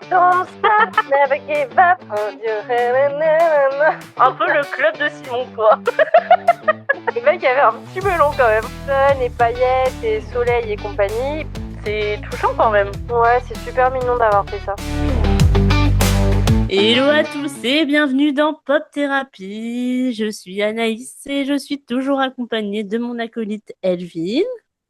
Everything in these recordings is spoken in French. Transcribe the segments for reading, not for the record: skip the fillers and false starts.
Don't stop, never give up on you. Un peu le club de Simon, quoi. Le mec avait un petit melon quand même. Sun et paillettes et soleil et compagnie. C'est touchant quand même. Ouais, c'est super mignon d'avoir fait ça. Hello à tous et bienvenue dans Pop Thérapie. Je suis Anaïs et je suis toujours accompagnée de mon acolyte Elvin.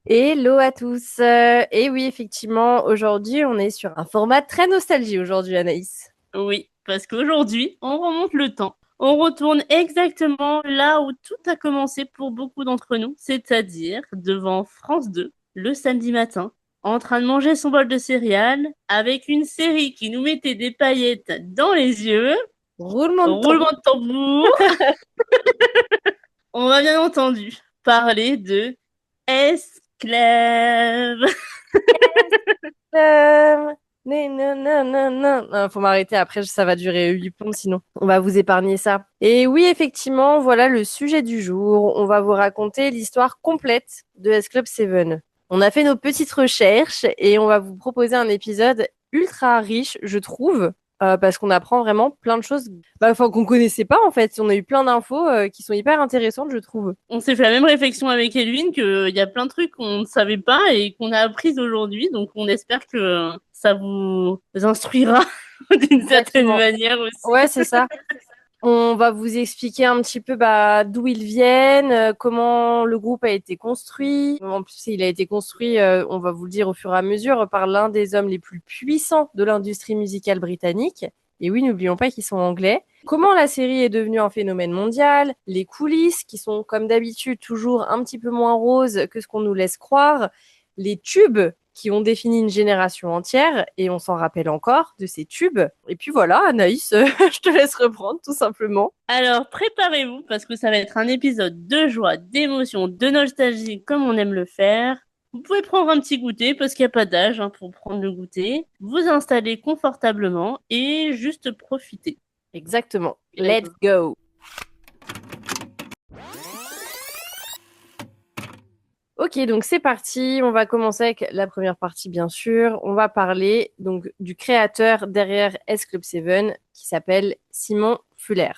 Hello à tous. Et oui, effectivement, aujourd'hui, on est sur un format très nostalgie aujourd'hui, Anaïs. Oui, parce qu'aujourd'hui, on remonte le temps. On retourne exactement là où tout a commencé pour beaucoup d'entre nous, c'est-à-dire devant France 2, le samedi matin, en train de manger son bol de céréales, avec une série qui nous mettait des paillettes dans les yeux. Roulement de tambour. On va bien entendu parler de Esclave. Non, faut m'arrêter après, ça va durer 8 plombs sinon. On va vous épargner ça. Et oui, effectivement, voilà le sujet du jour. On va vous raconter l'histoire complète de S-Club 7. On a fait nos petites recherches et on va vous proposer un épisode ultra riche, je trouve, parce qu'on apprend vraiment plein de choses qu'on connaissait pas en fait. On a eu plein d'infos qui sont hyper intéressantes, je trouve. On s'est fait la même réflexion avec Elvin qu'il y a plein de trucs qu'on ne savait pas et qu'on a appris aujourd'hui. Donc on espère que ça vous instruira d'une certaine manière aussi. Ouais, c'est ça. On va vous expliquer un petit peu d'où ils viennent, comment le groupe a été construit. En plus, il a été construit, on va vous le dire au fur et à mesure, par l'un des hommes les plus puissants de l'industrie musicale britannique. Et oui, n'oublions pas qu'ils sont anglais. Comment la série est devenue un phénomène mondial, les coulisses qui sont comme d'habitude toujours un petit peu moins roses que ce qu'on nous laisse croire, les tubes qui ont défini une génération entière, et on s'en rappelle encore de ces tubes. Et puis voilà, Anaïs, je te laisse reprendre, tout simplement. Alors, préparez-vous, parce que ça va être un épisode de joie, d'émotion, de nostalgie, comme on aime le faire. Vous pouvez prendre un petit goûter, parce qu'il n'y a pas d'âge pour prendre le goûter. Vous installer confortablement et juste profiter. Exactement. Let's go. Ok, donc c'est parti. On va commencer avec la première partie, bien sûr. On va parler donc du créateur derrière S-Club 7 qui s'appelle Simon Fuller.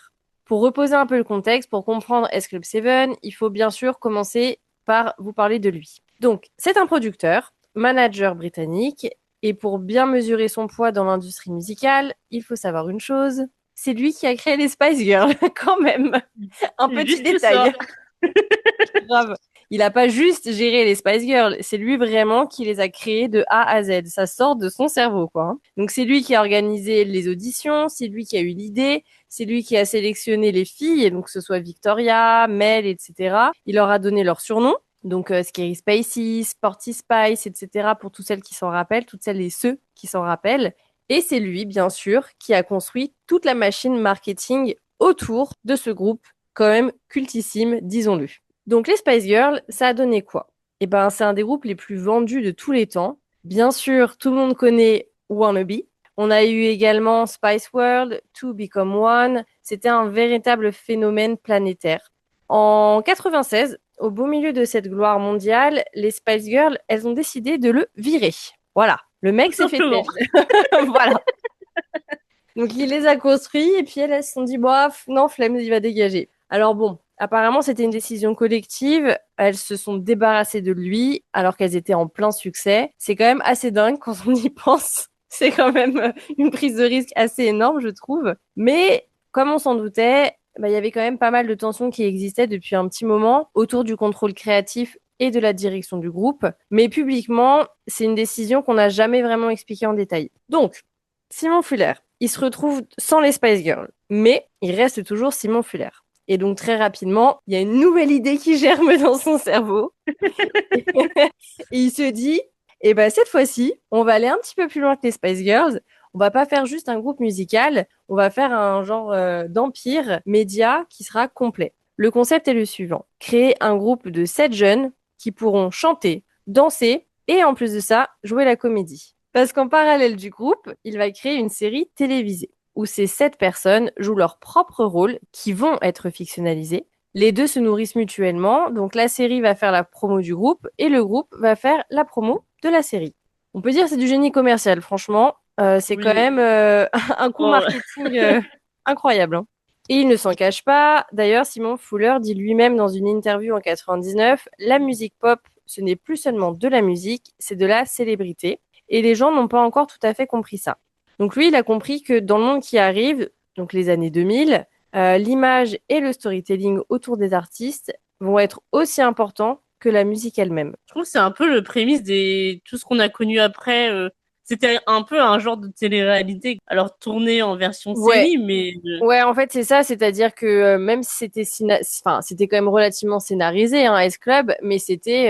Pour reposer un peu le contexte, pour comprendre S-Club 7, il faut bien sûr commencer par vous parler de lui. Donc, c'est un producteur, manager britannique, et pour bien mesurer son poids dans l'industrie musicale, il faut savoir une chose, c'est lui qui a créé les Spice Girls, quand même. Un petit détail. Grave. Il n'a pas juste géré les Spice Girls, c'est lui vraiment qui les a créés de A à Z. Ça sort de son cerveau, quoi. Donc c'est lui qui a organisé les auditions, c'est lui qui a eu l'idée, c'est lui qui a sélectionné les filles, donc que ce soit Victoria, Mel, etc. Il leur a donné leur surnom, donc Scary Spacey, Sporty Spice, etc. pour toutes celles qui s'en rappellent, toutes celles et ceux qui s'en rappellent. Et c'est lui, bien sûr, qui a construit toute la machine marketing autour de ce groupe, quand même cultissime, disons-le. Donc les Spice Girls, ça a donné quoi? Eh ben, c'est un des groupes les plus vendus de tous les temps. Bien sûr, tout le monde connaît Wannabe. On a eu également Spice World, Two Become One. C'était un véritable phénomène planétaire. En 96, au beau milieu de cette gloire mondiale, les Spice Girls, elles ont décidé de le virer. Voilà, le mec s'est fait têche. Voilà. Donc il les a construits et puis elles se sont dit, bof, non, flemme, il va dégager. Alors bon, apparemment, c'était une décision collective. Elles se sont débarrassées de lui alors qu'elles étaient en plein succès. C'est quand même assez dingue quand on y pense. C'est quand même une prise de risque assez énorme, je trouve. Mais comme on s'en doutait, il y avait quand même pas mal de tensions qui existaient depuis un petit moment autour du contrôle créatif et de la direction du groupe. Mais publiquement, c'est une décision qu'on n'a jamais vraiment expliquée en détail. Donc, Simon Fuller, il se retrouve sans les Spice Girls, mais il reste toujours Simon Fuller. Et donc, très rapidement, il y a une nouvelle idée qui germe dans son cerveau. Et il se dit, cette fois-ci, on va aller un petit peu plus loin que les Spice Girls. On va pas faire juste un groupe musical, on va faire un genre d'empire média qui sera complet. Le concept est le suivant. Créer un groupe de 7 jeunes qui pourront chanter, danser et en plus de ça, jouer la comédie. Parce qu'en parallèle du groupe, il va créer une série télévisée où ces 7 personnes jouent leur propre rôle qui vont être fictionnalisés. Les deux se nourrissent mutuellement, donc la série va faire la promo du groupe et le groupe va faire la promo de la série. On peut dire que c'est du génie commercial, franchement. C'est Oui. quand même un coup Oh, marketing incroyable, hein. Et il ne s'en cache pas. D'ailleurs, Simon Fuller dit lui-même dans une interview en 99, la musique pop, ce n'est plus seulement de la musique, c'est de la célébrité. Et les gens n'ont pas encore tout à fait compris ça. Donc lui, il a compris que dans le monde qui arrive, donc les années 2000, l'image et le storytelling autour des artistes vont être aussi importants que la musique elle-même. je trouve que c'est un peu le prémisse des tout ce qu'on a connu après. C'était un peu un genre de télé-réalité, alors tourné en version Ouais, série, mais ouais, en fait, c'est ça, c'est-à-dire que même si enfin, c'était quand même relativement scénarisé, hein, S-Club, mais c'était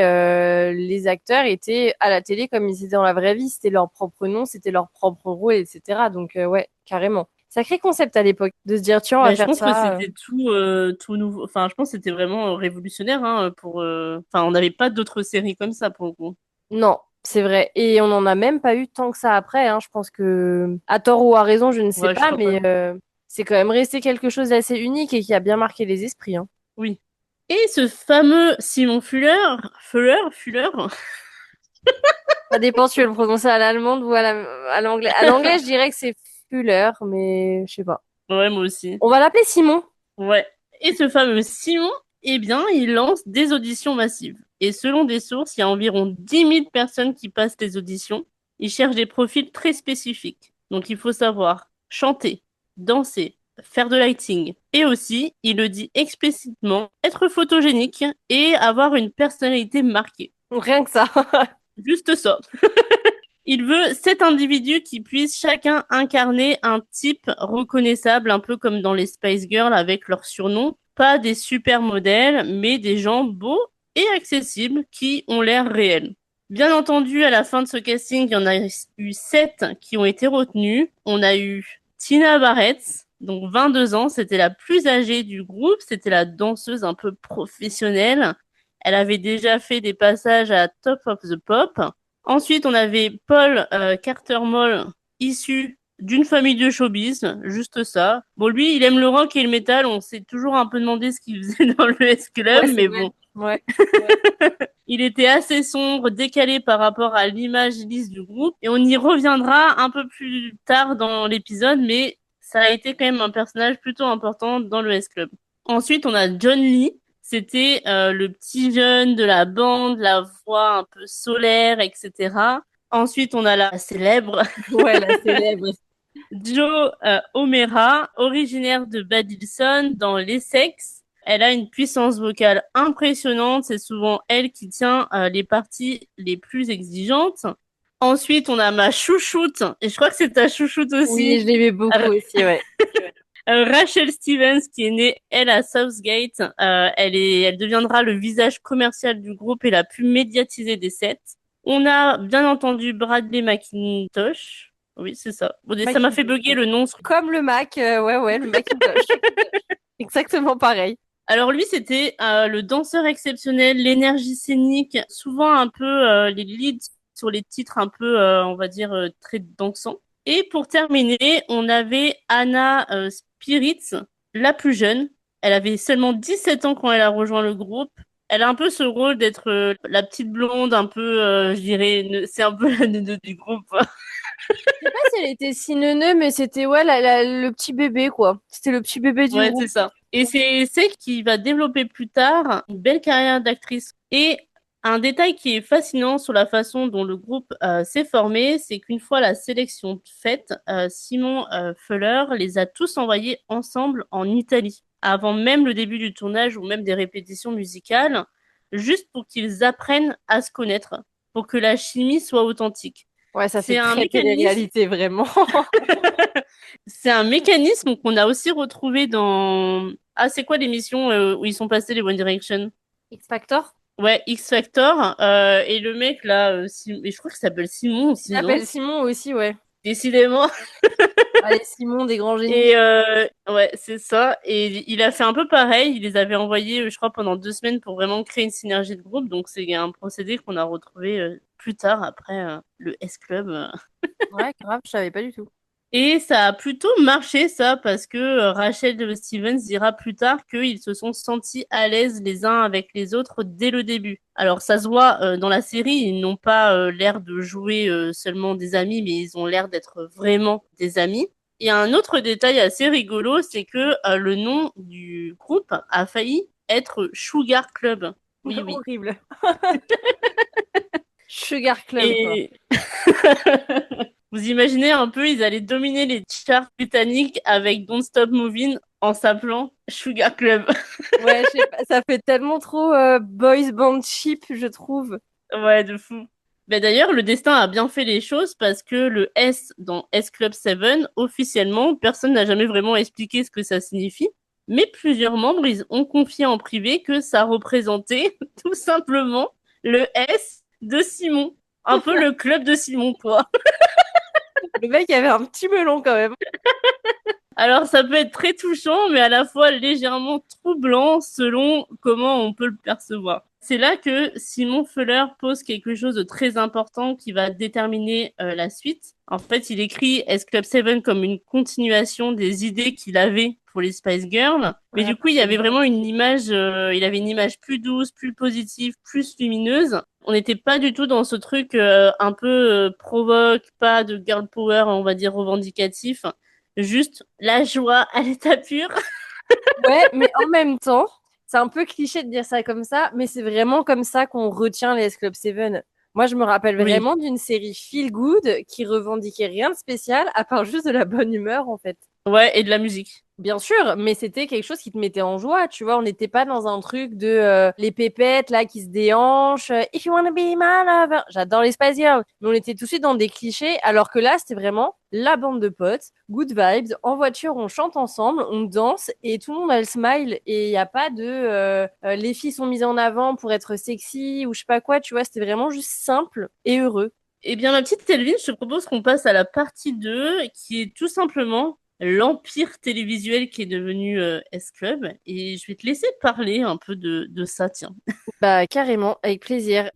les acteurs étaient à la télé comme ils étaient dans la vraie vie, c'était leur propre nom, c'était leur propre rôle, etc. Donc ouais, carrément. Sacré concept à l'époque de se dire tiens, on va ben, je faire pense que ça. c'était tout nouveau. Enfin, je pense que c'était vraiment révolutionnaire hein, pour. Enfin, on n'avait pas d'autres séries comme ça pour le coup. Non, c'est vrai. Et on n'en a même pas eu tant que ça après, hein. Je pense que à tort ou à raison, je ne sais Ouais, je pas, crois pas. mais c'est quand même resté quelque chose d'assez unique et qui a bien marqué les esprits, hein. Oui. Et ce fameux Simon Fuller, Ça dépend si tu veux le prononcer à l'allemande ou à l'anglais. À l'anglais, je dirais que c'est Fuller, mais je sais pas. ouais, moi aussi. On va l'appeler Simon. Ouais. Et ce fameux Simon, eh bien, il lance des auditions massives. Et selon des sources, il y a environ 10 000 personnes qui passent les auditions. Il cherche des profils très spécifiques. Donc, il faut savoir chanter, danser, faire de lighting. Et aussi, il le dit explicitement, être photogénique et avoir une personnalité marquée. Rien que ça. Juste ça. Il veut 7 individus qui puissent chacun incarner un type reconnaissable, un peu comme dans les Spice Girls avec leur surnom. Pas des super modèles, mais des gens beaux et accessibles qui ont l'air réels. Bien entendu, à la fin de ce casting, il y en a eu 7 qui ont été retenus. On a eu Tina Barrett, donc 22 ans, c'était la plus âgée du groupe, c'était la danseuse un peu professionnelle. Elle avait déjà fait des passages à Top of the Pop. Ensuite, on avait Paul Carter-Moll, issu d'une famille de showbiz, juste ça. Bon, lui, il aime le rock et le métal. On s'est toujours un peu demandé ce qu'il faisait dans le S-Club, Ouais, c'est mais vrai. bon. Ouais. Il était assez sombre, décalé par rapport à l'image lisse du groupe. Et on y reviendra un peu plus tard dans l'épisode, mais ça a été quand même un personnage plutôt important dans le S-Club. Ensuite, on a John Lee. C'était le petit jeune de la bande, la voix un peu solaire, etc. Ensuite, on a la célèbre Ouais, la célèbre. Jo O'Meara, originaire de Badilson dans l'Essex. Elle a une puissance vocale impressionnante. C'est souvent elle qui tient les parties les plus exigeantes. Ensuite, on a ma chouchoute, et je crois que c'est ta chouchoute Oui, aussi, je l'aimais beaucoup aussi, ouais. Rachel Stevens, qui est née, elle, à Southgate. Elle deviendra le visage commercial du groupe et la plus médiatisée des 7. On a bien entendu Bradley McIntosh. Oui, c'est ça. Bon, ça m'a fait Macintosh. bugger le nom. Comme le Mac, ouais, ouais, le Macintosh. Exactement pareil. Alors lui, c'était le danseur exceptionnel, l'énergie scénique, souvent un peu les leads sur les titres un peu, on va dire, très dansants. Et pour terminer, on avait Anna Spiritz, la plus jeune. Elle avait seulement 17 ans quand elle a rejoint le groupe. Elle a un peu ce rôle d'être la petite blonde, un peu, je dirais, c'est un peu la néneu du groupe. Je sais pas si elle était si neuneu, mais c'était ouais, le petit bébé, quoi. C'était le petit bébé du Ouais, groupe. c'est ça. Et c'est celle qui va développer plus tard une belle carrière d'actrice. Et un détail qui est fascinant sur la façon dont le groupe s'est formé, c'est qu'une fois la sélection faite, Simon Fuller les a tous envoyés ensemble en Italie, avant même le début du tournage ou même des répétitions musicales, juste pour qu'ils apprennent à se connaître, pour que la chimie soit authentique. Ouais, ça fait C'est un très mécanisme télé-réalité, vraiment. C'est un mécanisme qu'on a aussi retrouvé dans... Ah, c'est quoi l'émission où ils sont passés les One Direction? X Factor? Ouais, X Factor. Et le mec là, et je crois qu'il s'appelle Simon Il aussi, non? s'appelle Simon aussi, ouais. Décidément. Allez, Simon des grands génies. Et ouais, c'est ça. Et il a fait un peu pareil. Il les avait envoyés, je crois, pendant 2 semaines pour vraiment créer une synergie de groupe. Donc c'est un procédé qu'on a retrouvé plus tard après le S-Club. Ouais, grave, je savais pas du tout. Et ça a plutôt marché, ça, parce que Rachel Stevens dira plus tard qu'ils se sont sentis à l'aise les uns avec les autres dès le début. Alors, ça se voit dans la série, ils n'ont pas l'air de jouer seulement des amis, mais ils ont l'air d'être vraiment des amis. Et un autre détail assez rigolo, c'est que le nom du groupe a failli être Sugar Club. Oui, oui. Horrible. Sugar Club, quoi. Et vous imaginez un peu, ils allaient dominer les charts britanniques avec Don't Stop Moving en s'appelant Sugar Club. Ouais, je sais pas, ça fait tellement trop boys band cheap, je trouve. Ouais, de fou. Ben d'ailleurs, le destin a bien fait les choses parce que le S dans S Club 7, officiellement, personne n'a jamais vraiment expliqué ce que ça signifie. Mais plusieurs membres, ils ont confié en privé que ça représentait tout simplement le S de Simon. Un peu le club de Simon, quoi. Le mec avait un petit melon quand même. Alors, ça peut être très touchant, mais à la fois légèrement troublant selon comment on peut le percevoir. C'est là que Simon Fuller pose quelque chose de très important qui va déterminer la suite. En fait, il écrit S Club 7 comme une continuation des idées qu'il avait pour les Spice Girls. Mais Ouais, du coup, il y avait vraiment une image, il avait une image plus douce, plus positive, plus lumineuse. On n'était pas du tout dans ce truc un peu provoque, pas de girl power, on va dire revendicatif. Juste la joie à l'état pur. Ouais, mais en même temps, c'est un peu cliché de dire ça comme ça, mais c'est vraiment comme ça qu'on retient les S Club 7. Moi, je me rappelle Oui. vraiment d'une série feel good qui revendiquait rien de spécial, à part juste de la bonne humeur, en fait. Ouais, et de la musique. Bien sûr, mais c'était quelque chose qui te mettait en joie, tu vois. On n'était pas dans un truc de les pépettes là qui se déhanchent. If you wanna be my lover. J'adore les Spice Girls. Mais on était tout de suite dans des clichés, alors que là, c'était vraiment la bande de potes, good vibes. En voiture, on chante ensemble, on danse et tout le monde a le smile. Et il n'y a pas de les filles sont mises en avant pour être sexy ou je sais pas quoi, tu vois. C'était vraiment juste simple et heureux. Eh bien, ma petite Elvin, je te propose qu'on passe à la partie 2, qui est tout simplement l'empire télévisuel qui est devenu S-Club. Et je vais te laisser parler un peu de ça, tiens. Bah, carrément, avec plaisir.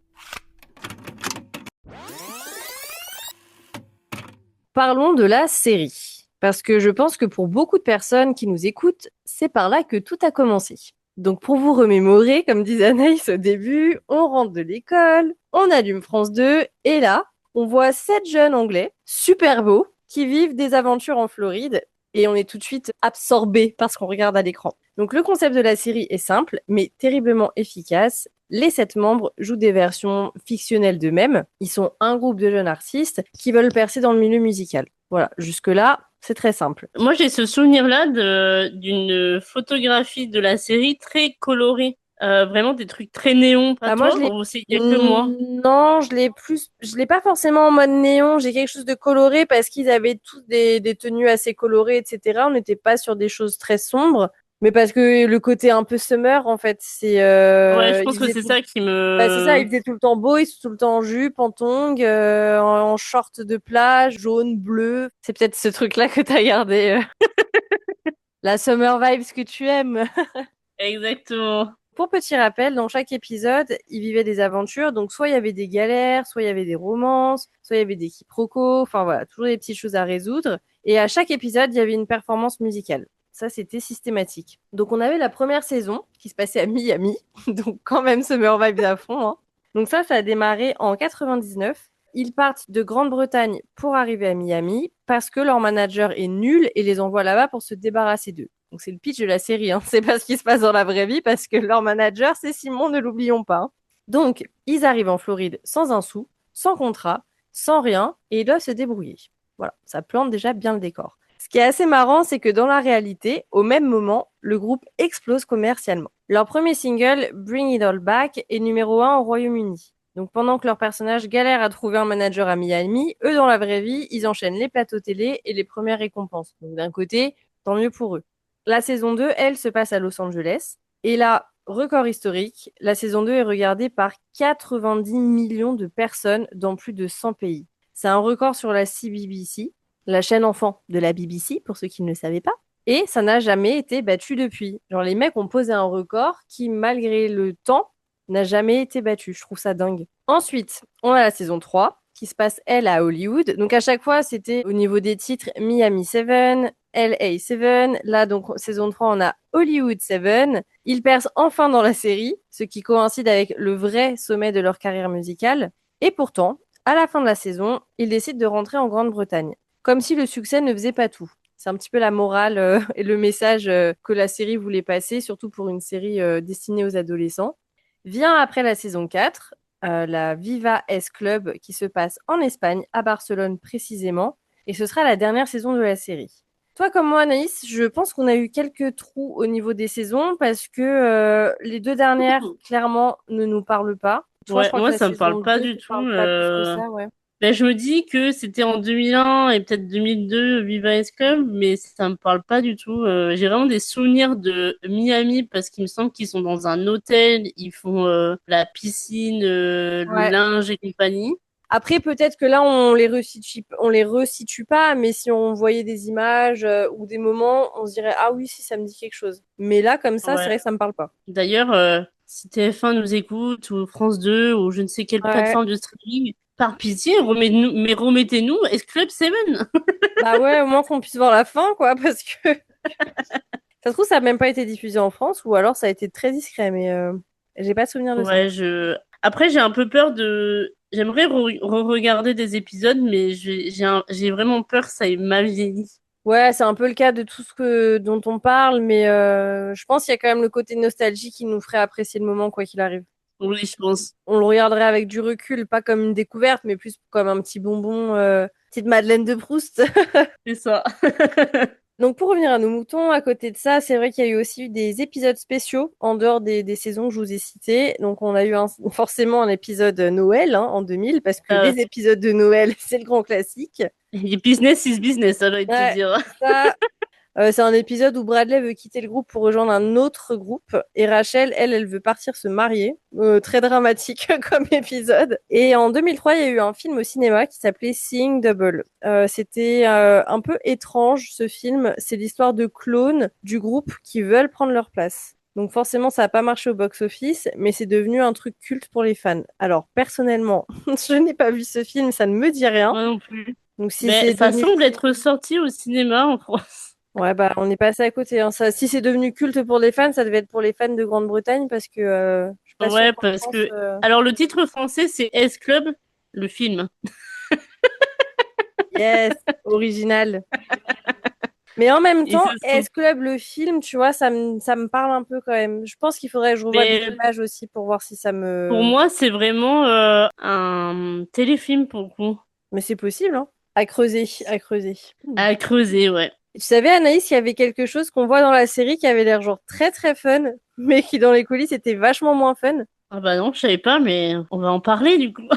Parlons de la série. Parce que je pense que pour beaucoup de personnes qui nous écoutent, c'est par là que tout a commencé. Donc pour vous remémorer, comme disait Anaïs au début, on rentre de l'école, on allume France 2, et là, on voit 7 jeunes Anglais, super beaux, qui vivent des aventures en Floride, et on est tout de suite absorbé par ce qu'on regarde à l'écran. Donc le concept de la série est simple, mais terriblement efficace. Les 7 membres jouent des versions fictionnelles d'eux-mêmes. Ils sont un groupe de jeunes artistes qui veulent percer dans le milieu musical. Voilà, jusque-là, c'est très simple. Moi, j'ai ce souvenir-là d'une photographie de la série très colorée. Vraiment des trucs très néons, pas Moi, toi? je l'ai. Ou c'est il y a que moi? Non, je l'ai pas forcément en mode néon. J'ai quelque chose de coloré parce qu'ils avaient tous des tenues assez colorées, etc. On n'était pas sur des choses très sombres, mais parce que le côté un peu summer, en fait, c'est. Ouais, je pense que c'est ça qui Bah, c'est ça, me... il faisait tout le temps beau, ils sont tout le temps en jupe, en tongs, en short de plage, jaune, bleu. C'est peut-être ce truc-là que t'as gardé. La summer vibes que tu aimes. Exactement. Pour petit rappel, dans chaque épisode, ils vivaient des aventures. Donc, soit il y avait des galères, soit il y avait des romances, soit il y avait des quiproquos. Enfin, voilà, toujours des petites choses à résoudre. Et à chaque épisode, il y avait une performance musicale. Ça, c'était systématique. Donc, on avait la première saison qui se passait à Miami. Donc, quand même, Summer Vibes à fond, hein. Donc, ça a démarré en 99. Ils partent de Grande-Bretagne pour arriver à Miami parce que leur manager est nul et les envoie là-bas pour se débarrasser d'eux. Donc c'est le pitch de la série, hein. C'est pas ce qui se passe dans la vraie vie parce que leur manager, c'est Simon, ne l'oublions pas, hein. Donc, ils arrivent en Floride sans un sou, sans contrat, sans rien, et ils doivent se débrouiller. Voilà, ça plante déjà bien le décor. Ce qui est assez marrant, c'est que dans la réalité, au même moment, le groupe explose commercialement. Leur premier single, Bring It All Back, est numéro 1 au Royaume-Uni. Donc pendant que leur personnage galère à trouver un manager à Miami, eux, dans la vraie vie, ils enchaînent les plateaux télé et les premières récompenses. Donc d'un côté, tant mieux pour eux. La saison 2, elle, se passe à Los Angeles. Et là, record historique, la saison 2 est regardée par 90 millions de personnes dans plus de 100 pays. C'est un record sur la CBBC, la chaîne enfant de la BBC, pour ceux qui ne le savaient pas. Et ça n'a jamais été battu depuis. Genre, les mecs ont posé un record qui, malgré le temps, n'a jamais été battu. Je trouve ça dingue. Ensuite, on a la saison 3. qui se passe, elle, à Hollywood. Donc, à chaque fois, c'était au niveau des titres Miami 7, LA 7. Là, donc, saison 3, on a Hollywood 7. Ils percent enfin dans la série, ce qui coïncide avec le vrai sommet de leur carrière musicale. Et pourtant, à la fin de la saison, ils décident de rentrer en Grande-Bretagne. Comme si le succès ne faisait pas tout. C'est un petit peu la morale et le message que la série voulait passer, surtout pour une série destinée aux adolescents. Vient après la saison 4, la Viva S Club qui se passe en Espagne, à Barcelone précisément, et ce sera la dernière saison de la série. Toi comme moi Anaïs, je pense qu'on a eu quelques trous au niveau des saisons parce que les 2 dernières, clairement, ne nous parlent pas. Toi, je Ouais, crois que moi, la ça me parle saison pas 2 du ne tout. parle pas plus que ça, ouais. Ben, je me dis que c'était en 2001 et peut-être 2002 Viva S Club, mais ça me parle pas du tout. J'ai vraiment des souvenirs de Miami parce qu'il me semble qu'ils sont dans un hôtel, ils font la piscine, le Ouais. linge et compagnie. Après, peut-être que là, on les resitue pas, mais si on voyait des images ou des moments, on se dirait, ah oui, si, ça me dit quelque chose. Mais là, comme ça, c'est Ouais. vrai que ça me parle pas. D'ailleurs, si TF1 nous écoute ou France 2 ou je ne sais quelle Ouais. plateforme de streaming, par pitié, remettez-nous S Club 7. Bah ouais, au moins qu'on puisse voir la fin, quoi, parce que ça se trouve, ça a même pas été diffusé en France, ou alors ça a été très discret, mais j'ai pas de souvenir de ça. Ouais, Après, j'ai un peu peur de. J'aimerais re-regarder des épisodes, mais j'ai vraiment peur que ça ait mal vieilli. Ouais, c'est un peu le cas de tout ce dont on parle, mais je pense qu'il y a quand même le côté nostalgie qui nous ferait apprécier le moment, quoi qu'il arrive. Oui, je pense. On le regarderait avec du recul, pas comme une découverte, mais plus comme un petit bonbon, petite Madeleine de Proust. C'est ça. Donc pour revenir à nos moutons, à côté de ça, c'est vrai qu'il y a eu aussi eu des épisodes spéciaux en dehors des saisons que je vous ai citées. Donc on a eu forcément un épisode Noël en 2000, parce que Euh, les épisodes de Noël, c'est le grand classique. et business is business, ça doit te Ouais, dire. ça, c'est un épisode où Bradley veut quitter le groupe pour rejoindre un autre groupe et Rachel, elle veut partir se marier. Très dramatique comme épisode. Et en 2003, il y a eu un film au cinéma qui s'appelait Seeing Double. C'était un peu étrange ce film. C'est l'histoire de clones du groupe qui veulent prendre leur place. Donc forcément, ça n'a pas marché au box-office, mais c'est devenu un truc culte pour les fans. Alors personnellement, je n'ai pas vu ce film, ça ne me dit rien. Moi non plus. Donc si Mais c'est ça devenu semble être sorti au cinéma en France. ouais, bah, on est passé à côté, hein. Ça, si c'est devenu culte pour les fans, ça devait être pour les fans de Grande-Bretagne parce que je suis pas sûre Ouais, qu'en parce France. que. Alors, le titre français, c'est S Club, le film. Yes, original. Mais en même Ils temps, se sont. S-Club, le film, tu vois, ça me parle un peu quand même. Je pense qu'il faudrait que je revoie des Mais images aussi pour voir si ça pour me. moi, c'est vraiment un téléfilm pour le coup. Mais c'est possible, hein. À creuser, à creuser. À creuser, ouais. Tu savais, Anaïs, il y avait quelque chose qu'on voit dans la série qui avait l'air genre très très fun, mais qui dans les coulisses était vachement moins fun. Ah bah non, je savais pas, mais on va en parler du coup.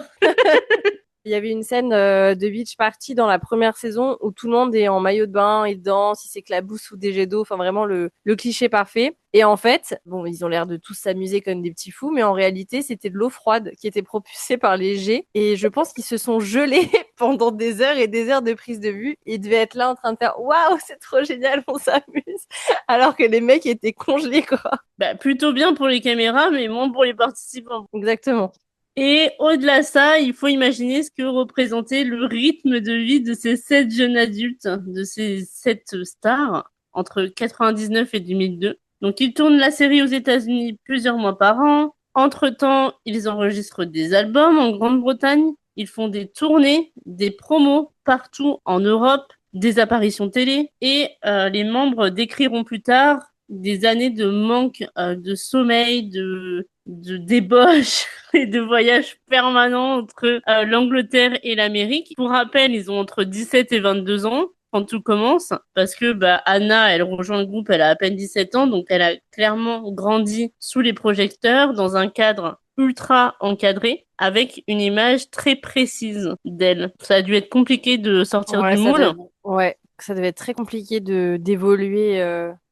Il y avait une scène de beach party dans la première saison où tout le monde est en maillot de bain, ils dansent, ils s'éclaboussent sous des jets d'eau, enfin vraiment le cliché parfait. Et en fait, bon, ils ont l'air de tous s'amuser comme des petits fous, mais en réalité, c'était de l'eau froide qui était propulsée par les jets. Et je pense qu'ils se sont gelés pendant des heures et des heures de prise de vue. Ils devaient être là en train de faire waouh, c'est trop génial, on s'amuse. Alors que les mecs étaient congelés, quoi. Bah, plutôt bien pour les caméras, mais moins pour les participants. Exactement. Et au-delà de ça, il faut imaginer ce que représentait le rythme de vie de ces 7 jeunes adultes, de ces 7 stars, entre 99 et 2002. Donc, ils tournent la série aux États-Unis plusieurs mois par an. Entre-temps, ils enregistrent des albums en Grande-Bretagne. Ils font des tournées, des promos partout en Europe, des apparitions télé. Et les membres décriront plus tard des années de manque de sommeil, de débauche et de voyages permanents entre l'Angleterre et l'Amérique. Pour rappel, ils ont entre 17 et 22 ans quand tout commence, parce que bah, Anna, elle rejoint le groupe, elle a à peine 17 ans, donc elle a clairement grandi sous les projecteurs dans un cadre ultra encadré, avec une image très précise d'elle. Ça a dû être compliqué de sortir Ouais, du moule. ouais, ça devait être très compliqué de d'évoluer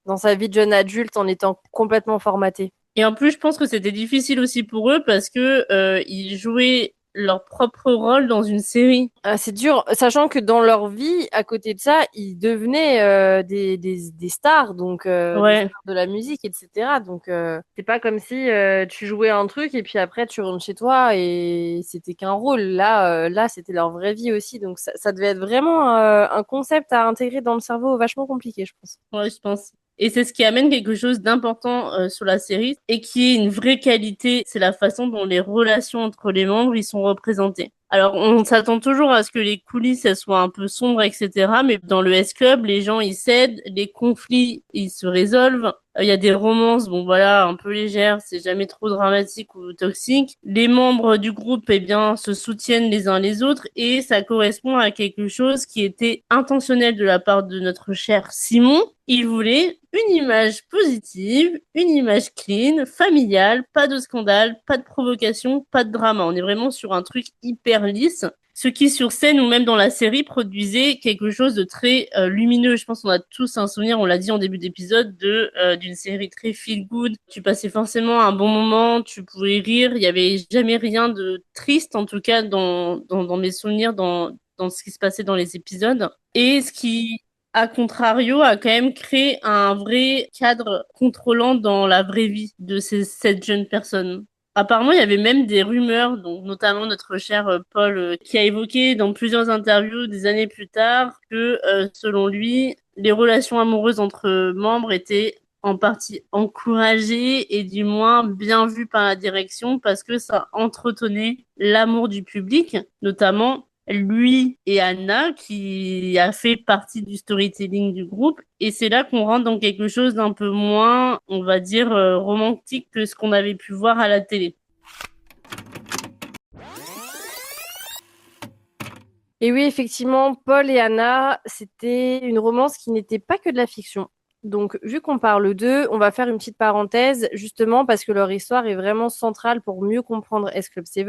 dans sa vie de jeune adulte en étant complètement formaté. Et en plus, je pense que c'était difficile aussi pour eux parce que ils jouaient leur propre rôle dans une série. Ah, c'est dur, sachant que dans leur vie, à côté de ça, ils devenaient des stars, donc des Ouais. stars de la musique, etc. Donc c'est pas comme si tu jouais un truc et puis après tu rentres chez toi et c'était qu'un rôle. Là, c'était leur vraie vie aussi, donc ça devait être vraiment un concept à intégrer dans le cerveau vachement compliqué, je pense. Ouais, je pense. Et c'est ce qui amène quelque chose d'important sur la série et qui est une vraie qualité, c'est la façon dont les relations entre les membres ils sont représentés. Alors, on s'attend toujours à ce que les coulisses elles soient un peu sombres, etc. Mais dans le S-Club, les gens ils s'aident, les conflits ils se résolvent. Il y a des romances, bon voilà, un peu légères, c'est jamais trop dramatique ou toxique. Les membres du groupe, eh bien, se soutiennent les uns les autres et ça correspond à quelque chose qui était intentionnel de la part de notre cher Simon. Il voulait une image positive, une image clean, familiale, pas de scandale, pas de provocation, pas de drama. On est vraiment sur un truc hyper lisse. Ce qui, sur scène ou même dans la série, produisait quelque chose de très lumineux. Je pense qu'on a tous un souvenir, on l'a dit en début d'épisode, d'une série très feel good. Tu passais forcément un bon moment, tu pouvais rire. Il y avait jamais rien de triste, en tout cas, dans mes souvenirs, dans ce qui se passait dans les épisodes. Et ce qui, à contrario, a quand même créé un vrai cadre contrôlant dans la vraie vie de cette jeune personne. Apparemment, il y avait même des rumeurs, donc notamment notre cher Paul, qui a évoqué dans plusieurs interviews des années plus tard que, selon lui, les relations amoureuses entre membres étaient en partie encouragées et du moins bien vues par la direction parce que ça entretenait l'amour du public, notamment lui et Anna, qui a fait partie du storytelling du groupe. Et c'est là qu'on rentre dans quelque chose d'un peu moins, on va dire, romantique que ce qu'on avait pu voir à la télé. Et oui, effectivement, Paul et Anna, c'était une romance qui n'était pas que de la fiction. Donc, vu qu'on parle d'eux, on va faire une petite parenthèse, justement parce que leur histoire est vraiment centrale pour mieux comprendre S Club 7.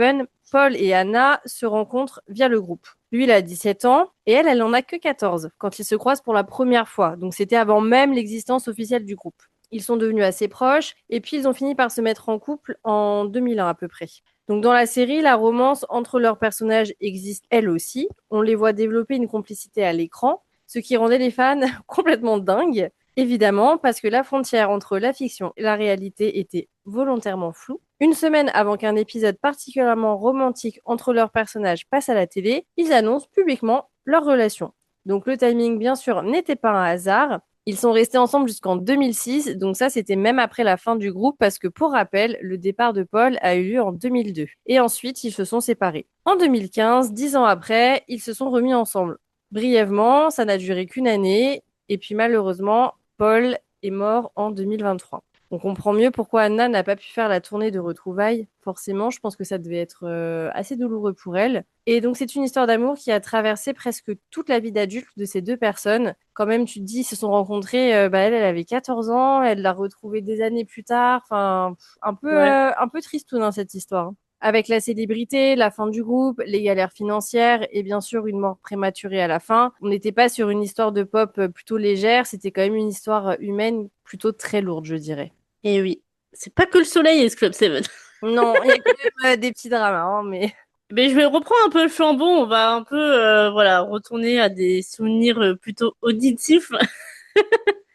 Paul et Anna se rencontrent via le groupe. Lui, il a 17 ans et elle en a que 14 quand ils se croisent pour la première fois. Donc, c'était avant même l'existence officielle du groupe. Ils sont devenus assez proches et puis ils ont fini par se mettre en couple en 2001 à peu près. Donc dans la série, la romance entre leurs personnages existe elle aussi. On les voit développer une complicité à l'écran, ce qui rendait les fans complètement dingues. Évidemment, parce que la frontière entre la fiction et la réalité était volontairement floue. Une semaine avant qu'un épisode particulièrement romantique entre leurs personnages passe à la télé, ils annoncent publiquement leur relation. Donc le timing, bien sûr, n'était pas un hasard. Ils sont restés ensemble jusqu'en 2006, donc ça c'était même après la fin du groupe parce que pour rappel, le départ de Paul a eu lieu en 2002. Et ensuite, ils se sont séparés. En 2015, 10 ans après, ils se sont remis ensemble. Brièvement, ça n'a duré qu'une année, et puis malheureusement, Paul est mort en 2023. On comprend mieux pourquoi Anna n'a pas pu faire la tournée de retrouvailles. Forcément, je pense que ça devait être assez douloureux pour elle. Et donc, c'est une histoire d'amour qui a traversé presque toute la vie d'adulte de ces deux personnes. Quand même, tu te dis, ils se sont rencontrés, elle avait 14 ans, elle l'a retrouvée des années plus tard. Enfin, un peu tristoun dans cette histoire. Avec la célébrité, la fin du groupe, les galères financières et bien sûr une mort prématurée à la fin. On n'était pas sur une histoire de pop plutôt légère, c'était quand même une histoire humaine plutôt très lourde, je dirais. Et oui, c'est pas que le soleil et ce Club 7. Non, il y a quand même des petits dramas, hein, mais... Mais je vais reprendre un peu le flambeau, on va un peu voilà, retourner à des souvenirs plutôt auditifs.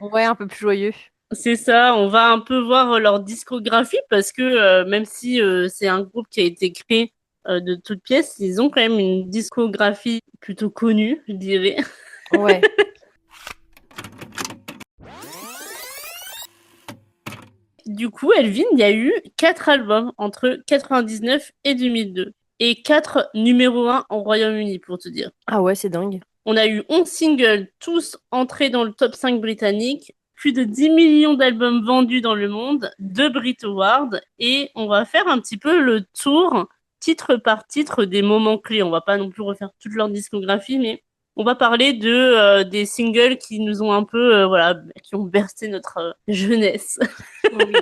Ouais, un peu plus joyeux. C'est ça, on va un peu voir leur discographie parce que même si c'est un groupe qui a été créé de toutes pièces, ils ont quand même une discographie plutôt connue, je dirais. Ouais. Du coup, Elvin, il y a eu 4 albums entre 99 et 2002 et 4 numéro 1 au Royaume-Uni, pour te dire. Ah ouais, c'est dingue. On a eu 11 singles, tous entrés dans le top 5 britannique, plus de 10 millions d'albums vendus dans le monde, 2 Brit Awards, et on va faire un petit peu le tour, titre par titre, des moments clés. On va pas non plus refaire toute leur discographie, mais on va parler des singles qui nous ont un peu, qui ont bercé notre jeunesse. Oui.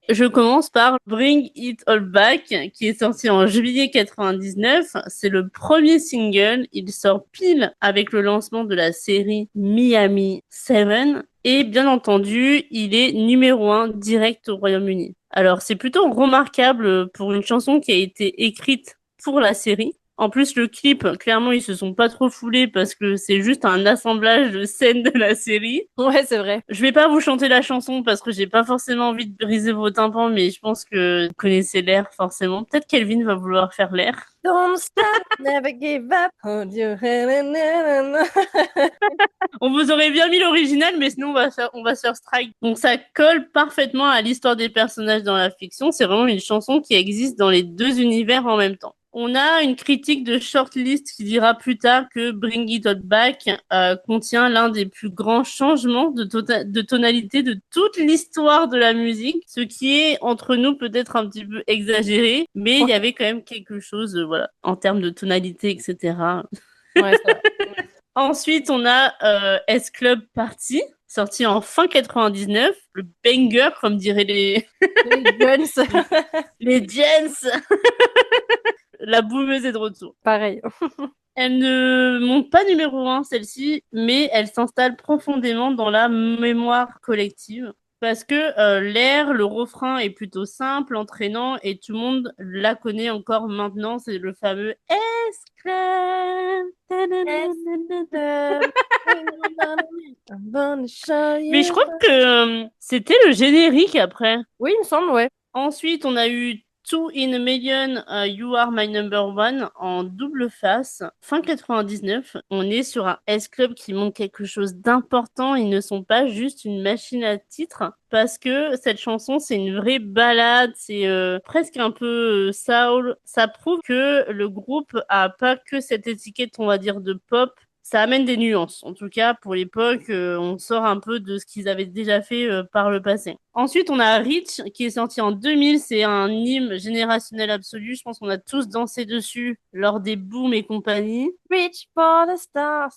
Je commence par Bring It All Back, qui est sorti en juillet 99. C'est le premier single. Il sort pile avec le lancement de la série Miami 7. Et bien entendu, il est numéro 1 direct au Royaume-Uni. Alors, c'est plutôt remarquable pour une chanson qui a été écrite pour la série. En plus, le clip, clairement, ils se sont pas trop foulés parce que c'est juste un assemblage de scènes de la série. Ouais, c'est vrai. Je vais pas vous chanter la chanson parce que j'ai pas forcément envie de briser vos tympans, mais je pense que vous connaissez l'air forcément. Peut-être Kelvin va vouloir faire l'air. Don't stop, never give up. Hold your hand and On vous aurait bien mis l'original, mais sinon on va se faire strike. Donc ça colle parfaitement à l'histoire des personnages dans la fiction. C'est vraiment une chanson qui existe dans les deux univers en même temps. On a une critique de Shortlist qui dira plus tard que Bring It All Back contient l'un des plus grands changements de tonalité de toute l'histoire de la musique, ce qui est entre nous peut-être un petit peu exagéré, mais il y avait quand même quelque chose, voilà, en termes de tonalité, etc. Ouais, ça va. Ensuite, on a S-Club Party, sorti en fin 99, le banger, comme diraient Les Guns, les Jens. La boumeuse est de retour. pareil. Elle ne monte pas numéro 1, celle-ci, mais elle s'installe profondément dans la mémoire collective. Parce que l'air, le refrain est plutôt simple, entraînant, et tout le monde la connaît encore maintenant. C'est le fameux S-Club. Mais je crois que c'était le générique après. Oui, il me semble, ouais. Ensuite, on a eu Two in a Million, You Are My Number One en double face. Fin 99, on est sur un S-Club qui montre quelque chose d'important. Ils ne sont pas juste une machine à titres parce que cette chanson, c'est une vraie ballade. C'est presque un peu soul. Ça prouve que le groupe a pas que cette étiquette, on va dire, de pop. Ça amène des nuances. En tout cas, pour l'époque, on sort un peu de ce qu'ils avaient déjà fait par le passé. Ensuite, on a Rich, qui est sorti en 2000. C'est un hymne générationnel absolu. Je pense qu'on a tous dansé dessus lors des Boom et compagnie. Reach for the stars.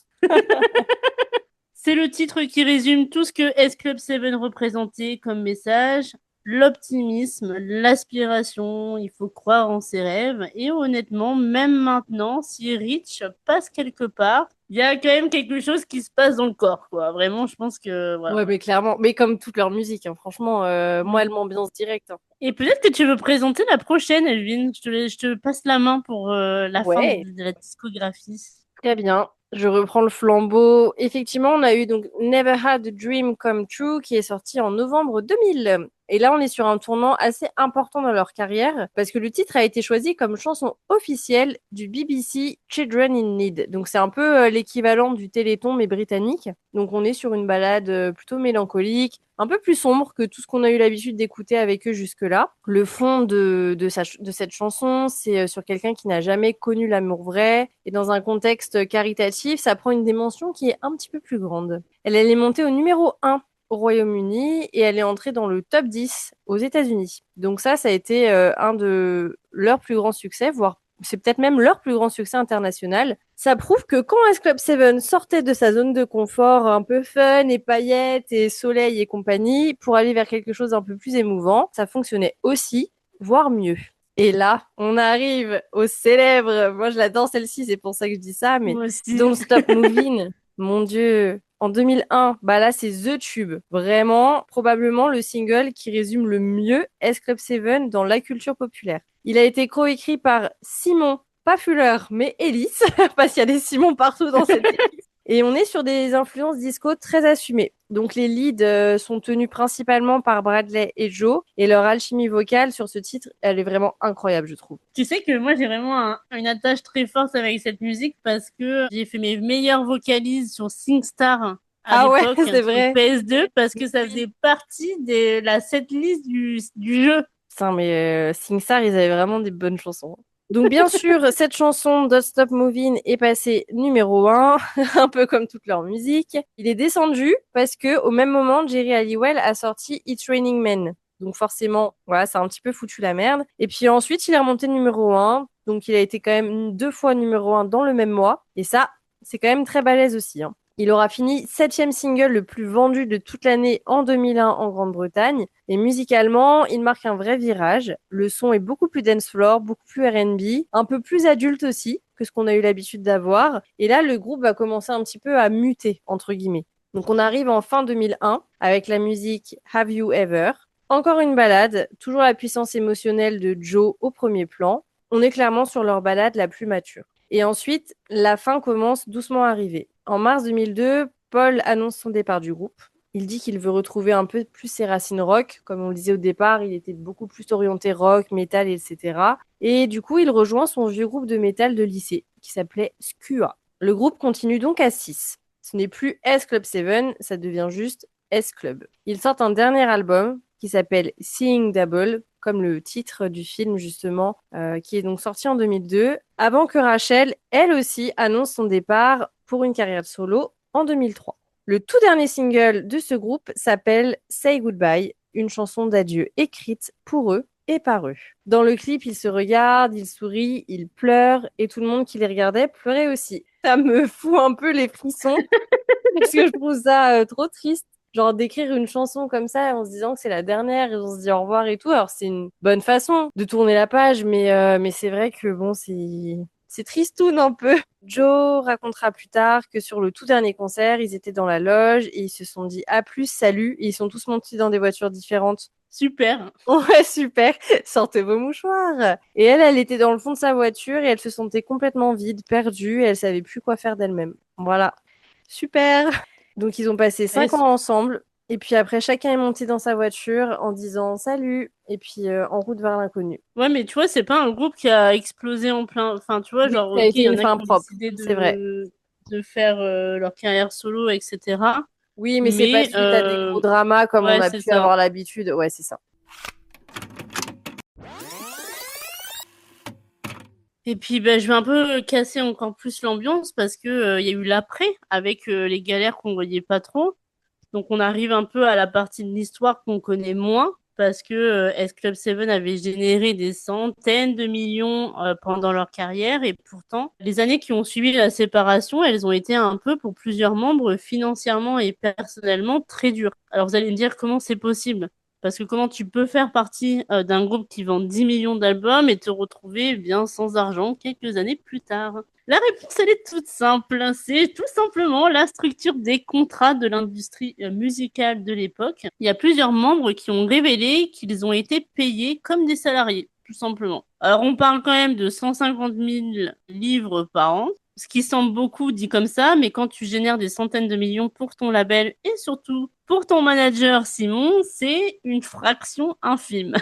C'est le titre qui résume tout ce que S Club 7 représentait comme message. L'optimisme, l'aspiration, il faut croire en ses rêves. Et honnêtement, même maintenant, si Rich passe quelque part, il y a quand même quelque chose qui se passe dans le corps, quoi. Vraiment, je pense que voilà. Ouais, mais clairement. Mais comme toute leur musique, hein, franchement, moi, elle m'ambiance direct. Hein. Et peut-être que tu veux présenter la prochaine, Elvin. Je te passe la main pour la fin Ouais. de la discographie. Très bien. Je reprends le flambeau. Effectivement, on a eu donc Never Had a Dream Come True qui est sorti en novembre 2000. Et là, on est sur un tournant assez important dans leur carrière parce que le titre a été choisi comme chanson officielle du BBC Children in Need. Donc, c'est un peu l'équivalent du Téléthon mais britannique. Donc, on est sur une ballade plutôt mélancolique, un peu plus sombre que tout ce qu'on a eu l'habitude d'écouter avec eux jusque-là. Le fond de cette chanson, c'est sur quelqu'un qui n'a jamais connu l'amour vrai. Et dans un contexte caritatif, ça prend une dimension qui est un petit peu plus grande. Elle est montée au numéro 1 au Royaume-Uni et elle est entrée dans le top 10 aux États-Unis. Donc ça a été un de leurs plus grands succès, voire c'est peut-être même leur plus grand succès international. Ça prouve que quand S Club 7 sortait de sa zone de confort un peu fun et paillettes et soleil et compagnie pour aller vers quelque chose d'un peu plus émouvant, ça fonctionnait aussi, voire mieux. Et là, on arrive au célèbre, moi je l'adore celle-ci, c'est pour ça que je dis ça, mais Moi aussi. Don't Stop Moving', mon Dieu. En 2001, bah là c'est The Tube, vraiment probablement le single qui résume le mieux S Club 7 dans la culture populaire. Il a été coécrit par Simon, pas Fuller, mais Ellis, parce qu'il y a des Simons partout dans cette équipe. Et on est sur des influences disco très assumées. Donc les leads sont tenus principalement par Bradley et Joe, et leur alchimie vocale sur ce titre, elle est vraiment incroyable, je trouve. Tu sais que moi j'ai vraiment une attache très forte avec cette musique parce que j'ai fait mes meilleures vocalises sur SingStar à l'époque, ouais, c'est vrai. sur PS2 parce que ça faisait partie de la setlist du jeu. Putain, mais SingStar, ils avaient vraiment des bonnes chansons. Donc bien sûr, cette chanson Don't Stop Moving est passée numéro 1, un peu comme toute leur musique. Il est descendu parce que au même moment, Jerry Halliwell a sorti It's Raining Men. Donc forcément, voilà, ça a un petit peu foutu la merde. Et puis ensuite, il est remonté numéro 1. Donc il a été quand même 2 fois numéro 1 dans le même mois. Et ça, c'est quand même très balèze aussi. Hein. Il aura fini 7e single le plus vendu de toute l'année en 2001 en Grande-Bretagne. Et musicalement, il marque un vrai virage. Le son est beaucoup plus dance floor, beaucoup plus R&B, un peu plus adulte aussi que ce qu'on a eu l'habitude d'avoir. Et là, le groupe va commencer un petit peu à muter, entre guillemets. Donc on arrive en fin 2001 avec la musique Have You Ever. Encore une ballade, toujours la puissance émotionnelle de Joe au premier plan. On est clairement sur leur balade la plus mature. Et ensuite, la fin commence doucement à arriver. En mars 2002, Paul annonce son départ du groupe. Il dit qu'il veut retrouver un peu plus ses racines rock. Comme on le disait au départ, il était beaucoup plus orienté rock, métal, etc. Et du coup, il rejoint son vieux groupe de métal de lycée, qui s'appelait Skua. Le groupe continue donc à 6. Ce n'est plus S Club 7, ça devient juste S Club. Ils sortent un dernier album qui s'appelle Seeing Double, comme le titre du film justement, qui est donc sorti en 2002, avant que Rachel, elle aussi, annonce son départ pour une carrière solo en 2003. Le tout dernier single de ce groupe s'appelle Say Goodbye, une chanson d'adieu écrite pour eux et par eux. Dans le clip, ils se regardent, ils sourient, ils pleurent, et tout le monde qui les regardait pleurait aussi. Ça me fout un peu les frissons, parce que je trouve ça trop triste. Genre d'écrire une chanson comme ça en se disant que c'est la dernière et on se dit au revoir et tout. Alors c'est une bonne façon de tourner la page, mais c'est vrai que bon, c'est tristoun un peu. Joe racontera plus tard que sur le tout dernier concert, ils étaient dans la loge et ils se sont dit à plus, salut, et ils sont tous montés dans des voitures différentes. Super. Ouais, super. Sortez vos mouchoirs. Et elle était dans le fond de sa voiture et elle se sentait complètement vide, perdue et elle savait plus quoi faire d'elle-même. Voilà. Super. Donc ils ont passé 5 ans ensemble. Et puis après, chacun est monté dans sa voiture en disant salut. Et puis en route vers l'inconnu. Ouais, mais tu vois, c'est pas un groupe qui a explosé en plein. Enfin, tu vois, Oui, genre, ça a ok, été il y en une a fin qui ont propre. décidé C'est vrai. de faire leur carrière solo, etc. Oui, mais c'est pas suite à des gros dramas comme ouais, on a c'est pu ça. avoir l'habitude. Ouais, c'est ça. Et puis, ben, je vais un peu casser encore plus l'ambiance parce que il y a eu l'après avec les galères qu'on voyait pas trop. Donc, on arrive un peu à la partie de l'histoire qu'on connaît moins parce que S Club 7 avait généré des centaines de millions pendant leur carrière et pourtant, les années qui ont suivi la séparation, elles ont été un peu pour plusieurs membres financièrement et personnellement très dures. Alors, vous allez me dire comment c'est possible? Parce que comment tu peux faire partie d'un groupe qui vend 10 millions d'albums et te retrouver bien sans argent quelques années plus tard? La réponse, elle est toute simple. C'est tout simplement la structure des contrats de l'industrie musicale de l'époque. Il y a plusieurs membres qui ont révélé qu'ils ont été payés comme des salariés, tout simplement. Alors, on parle quand même de 150 000 livres par an, ce qui semble beaucoup dit comme ça, mais quand tu génères des centaines de millions pour ton label et surtout pour ton manager Simon, c'est une fraction infime.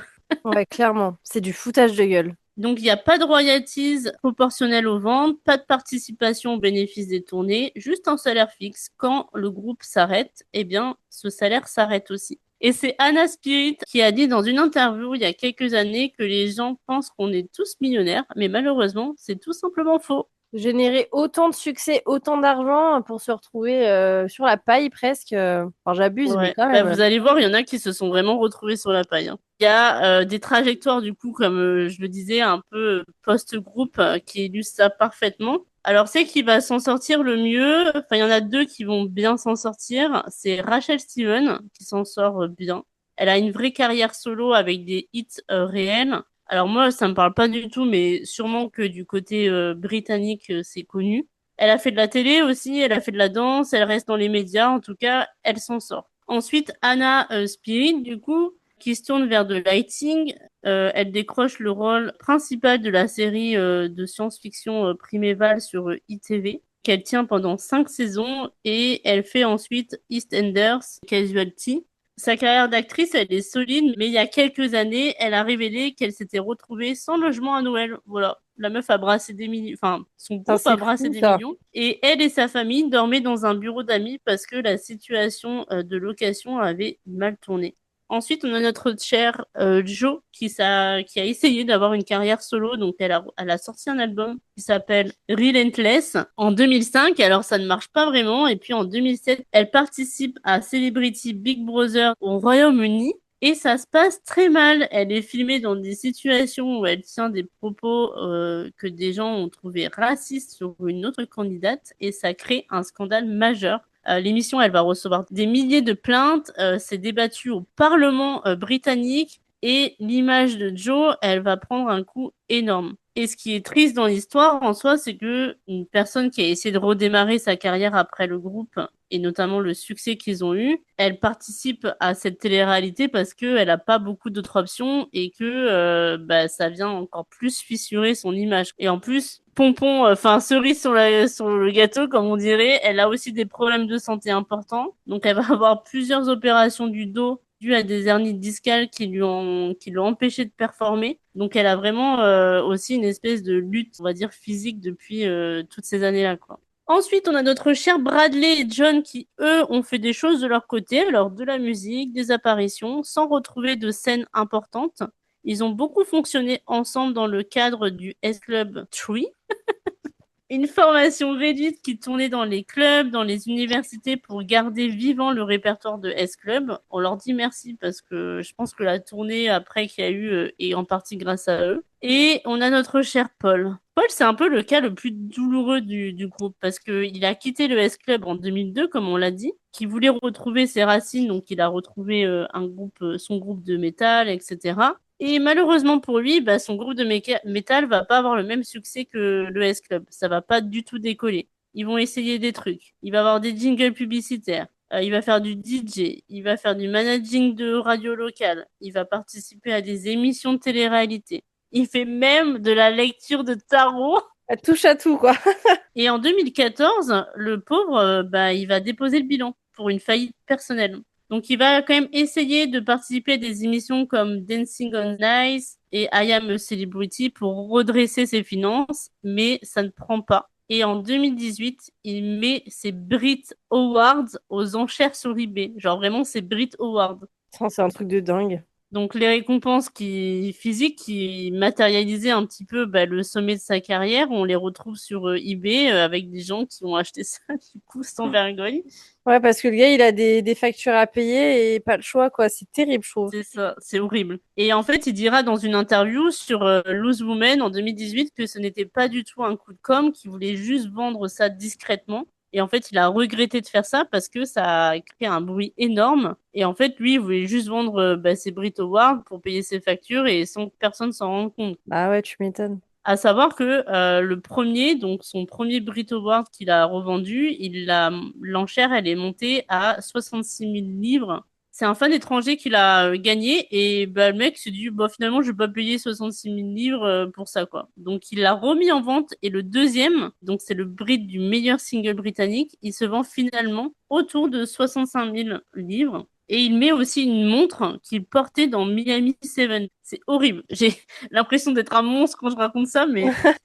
Ouais, clairement. C'est du foutage de gueule. Donc, il n'y a pas de royalties proportionnelles aux ventes, pas de participation au bénéfice des tournées, juste un salaire fixe. Quand le groupe s'arrête, eh bien, ce salaire s'arrête aussi. Et c'est Anna Spirit qui a dit dans une interview il y a quelques années que les gens pensent qu'on est tous millionnaires, mais malheureusement, c'est tout simplement faux. Générer autant de succès, autant d'argent pour se retrouver sur la paille presque. Enfin, j'abuse, mais Ouais. quand Bah, même. vous allez voir, il y en a qui se sont vraiment retrouvés sur la paille, hein. Il y a des trajectoires, du coup, comme je le disais, un peu post-groupe qui illustrent ça parfaitement. Alors, c'est qui va s'en sortir le mieux. Enfin, il y en a deux qui vont bien s'en sortir. C'est Rachel Steven qui s'en sort bien. Elle a une vraie carrière solo avec des hits réels. Alors moi, ça me parle pas du tout, mais sûrement que du côté britannique, c'est connu. Elle a fait de la télé aussi, elle a fait de la danse, elle reste dans les médias, en tout cas, elle s'en sort. Ensuite, Anna Spirit, du coup, qui se tourne vers de lighting, elle décroche le rôle principal de la série de science-fiction Primeval sur ITV, qu'elle tient pendant 5 saisons, et elle fait ensuite EastEnders, Casualty. Sa carrière d'actrice, elle est solide, mais il y a quelques années, elle a révélé qu'elle s'était retrouvée sans logement à Noël. Voilà. La meuf a brassé des millions, enfin, son groupe a brassé des millions. Et elle et sa famille dormaient dans un bureau d'amis parce que la situation de location avait mal tourné. Ensuite, on a notre cher Jo qui a essayé d'avoir une carrière solo. Donc, elle a sorti un album qui s'appelle Relentless en 2005. Alors, ça ne marche pas vraiment. Et puis, en 2007, elle participe à Celebrity Big Brother au Royaume-Uni. Et ça se passe très mal. Elle est filmée dans des situations où elle tient des propos que des gens ont trouvé racistes sur une autre candidate. Et ça crée un scandale majeur. L'émission, elle va recevoir des milliers de plaintes. C'est débattu au Parlement britannique et l'image de Jo, elle va prendre un coup énorme. Et ce qui est triste dans l'histoire en soi, c'est que une personne qui a essayé de redémarrer sa carrière après le groupe, et notamment le succès qu'ils ont eu, elle participe à cette télé-réalité parce qu'elle n'a pas beaucoup d'autres options et que bah, ça vient encore plus fissurer son image. Et en plus, pompon, enfin cerise sur le gâteau, comme on dirait, elle a aussi des problèmes de santé importants. Donc elle va avoir plusieurs opérations du dos dues à des hernies discales qui l'ont empêché de performer. Donc elle a vraiment aussi une espèce de lutte, on va dire, physique depuis toutes ces années-là, quoi. Ensuite, on a notre cher Bradley et John qui, eux, ont fait des choses de leur côté, alors de la musique, des apparitions, sans retrouver de scènes importantes. Ils ont beaucoup fonctionné ensemble dans le cadre du S-Club 3, une formation réduite qui tournait dans les clubs, dans les universités pour garder vivant le répertoire de S-Club. On leur dit merci parce que je pense que la tournée après qu'il y a eu est en partie grâce à eux. Et on a notre cher Paul. Paul, c'est un peu le cas le plus douloureux du groupe parce qu'il a quitté le S-Club en 2002, comme on l'a dit, qui voulait retrouver ses racines, donc il a retrouvé son groupe de métal, etc. Et malheureusement pour lui, bah, son groupe de métal va pas avoir le même succès que le S-Club. Ça va pas du tout décoller. Ils vont essayer des trucs. Il va avoir des jingles publicitaires. Il va faire du DJ. Il va faire du managing de radio locale. Il va participer à des émissions de télé-réalité. Il fait même de la lecture de tarot. Elle touche à tout, quoi. Et en 2014, le pauvre, bah, il va déposer le bilan pour une faillite personnelle. Donc, il va quand même essayer de participer à des émissions comme Dancing on Ice et I Am a Celebrity pour redresser ses finances, mais ça ne prend pas. Et en 2018, il met ses Brit Awards aux enchères sur eBay. Genre vraiment, c'est Brit Awards. C'est un truc de dingue. Donc les récompenses physiques qui matérialisaient un petit peu bah, le sommet de sa carrière, on les retrouve sur eBay avec des gens qui ont acheté ça du coup sans vergogne. Ouais, parce que le gars, il a des factures à payer et pas le choix, quoi. C'est terrible, je trouve. C'est ça, c'est horrible. Et en fait, il dira dans une interview sur Loose Women en 2018 que ce n'était pas du tout un coup de com', qu'il voulait juste vendre ça discrètement. Et en fait, il a regretté de faire ça parce que ça a créé un bruit énorme. Et en fait, lui, il voulait juste vendre bah, ses Brit Awards pour payer ses factures et sans que personne s'en rende compte. Bah ouais, tu m'étonnes. À savoir que le premier, donc son premier Brit Award qu'il a revendu, l'enchère, elle est montée à 66 000 livres. C'est un fan étranger qui l'a gagné et bah, le mec s'est dit bah, finalement je vais pas payer 66 000 livres pour ça quoi. Donc il l'a remis en vente et le deuxième, donc c'est le Brit du meilleur single britannique, il se vend finalement autour de 65 000 livres. Et il met aussi une montre qu'il portait dans Miami 7. C'est horrible. J'ai l'impression d'être un monstre quand je raconte ça, mais